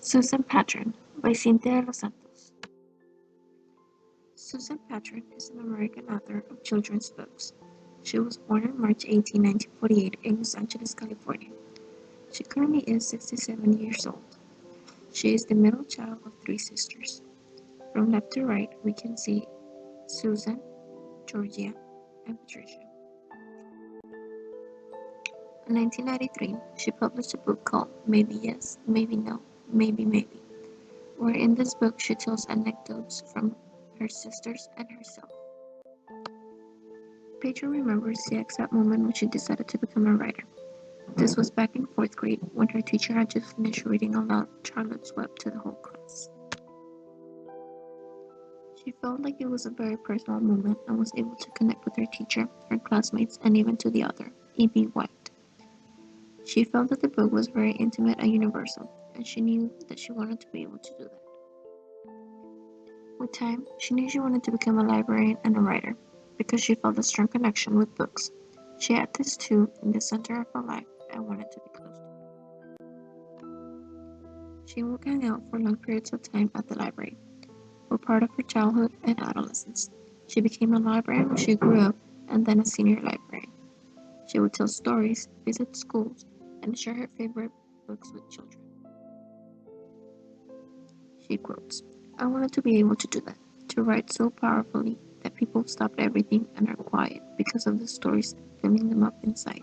Susan Patron by Cynthia Los Santos. Susan Patron is an American author of children's books. She was born on March 18, 1948 in Los Angeles, California. She currently is 67 years old. She is the middle child of three sisters. From left to right, we can see Susan, Georgia, and Patricia. In 1993, she published a book called Maybe Yes, Maybe No, Maybe Maybe, where in this book she tells anecdotes from her sisters and herself. Patron remembers the exact moment when she decided to become a writer. This was back in 4th grade when her teacher had just finished reading aloud Charlotte's Web to the whole class. She felt like it was a very personal moment and was able to connect with her teacher, her classmates, and even to the author, E.B. White. She felt that the book was very intimate and universal, and she knew that she wanted to be able to do that. With time, she knew she wanted to become a librarian and a writer, because she felt a strong connection with books. She had this too in the center of her life and wanted to be close to it. She would hang out for long periods of time at the library, for part of her childhood and adolescence. She became a librarian when she grew up and then a senior librarian. She would tell stories, visit schools, and share her favorite books with children. She quotes, "I wanted to be able to do that, to write so powerfully that people stop everything and are quiet because of the stories filling them up inside."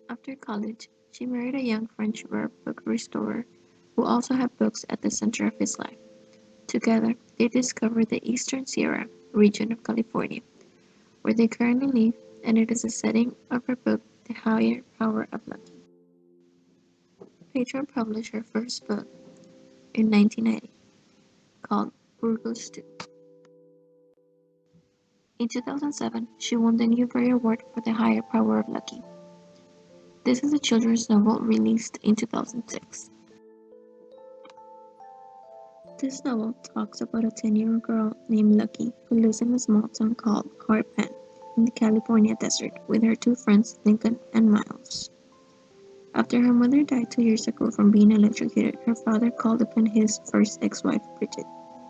After college, she married a young French rare book restorer who also had books at the center of his life. Together, they discovered the Eastern Sierra region of California, where they currently live, and it is the setting of her book, The Higher Power of Lucky. Patron published her first book in 1990, called Burgos Stew. In 2007, she won the Newbery Award for The Higher Power of Lucky. This is a children's novel released in 2006. This novel talks about a 10-year-old girl named Lucky who lives in a small town called Hart Pen in the California desert with her two friends Lincoln and Miles. After her mother died 2 years ago from being electrocuted, her father called upon his first ex-wife, Bridget,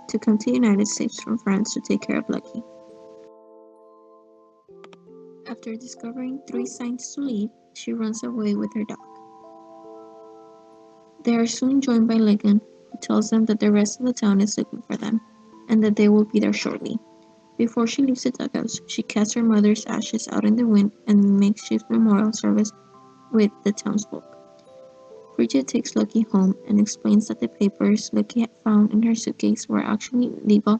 to come to the United States from France to take care of Lucky. After discovering 3 signs to leave, she runs away with her dog. They are soon joined by Lincoln, who tells them that the rest of the town is looking for them, and that they will be there shortly. Before she leaves the dughouse, she casts her mother's ashes out in the wind and makes makeshift memorial service with the townsfolk. Bridget takes Lucky home and explains that the papers Lucky had found in her suitcase were actually legal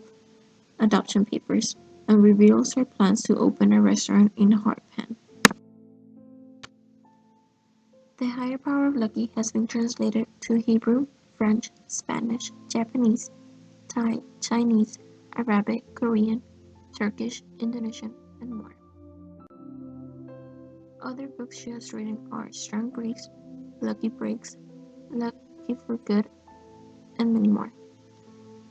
adoption papers, and reveals her plans to open a restaurant in Hart Pen. The Higher Power of Lucky has been translated to Hebrew, French, Spanish, Japanese, Thai, Chinese, Arabic, Korean, Turkish, Indonesian, and more. Other books she has written are Strong Breaks, Lucky Breaks, Lucky for Good, and many more.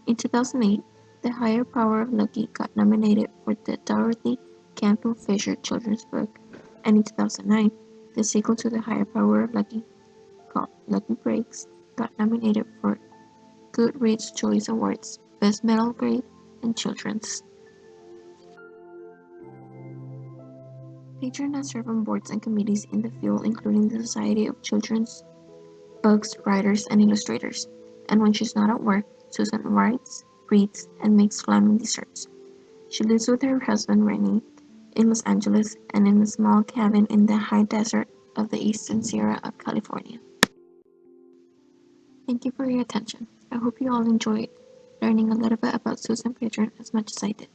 In 2008, The Higher Power of Lucky got nominated for the Dorothy Canfield Fisher Children's Book, and in 2009, the sequel to The Higher Power of Lucky, called Lucky Breaks, got nominated for Goodreads Choice Awards, Best Middle Grade, and Children's. Patron has served on boards and committees in the field, including the Society of Children's Books Writers and Illustrators, and when she's not at work, Susan writes, reads, and makes flaming desserts. She lives with her husband Rennie in Los Angeles and in a small cabin in the high desert of the Eastern Sierra of California. Thank you for your attention. I hope you all enjoyed learning a little bit about Susan Patron as much as I did.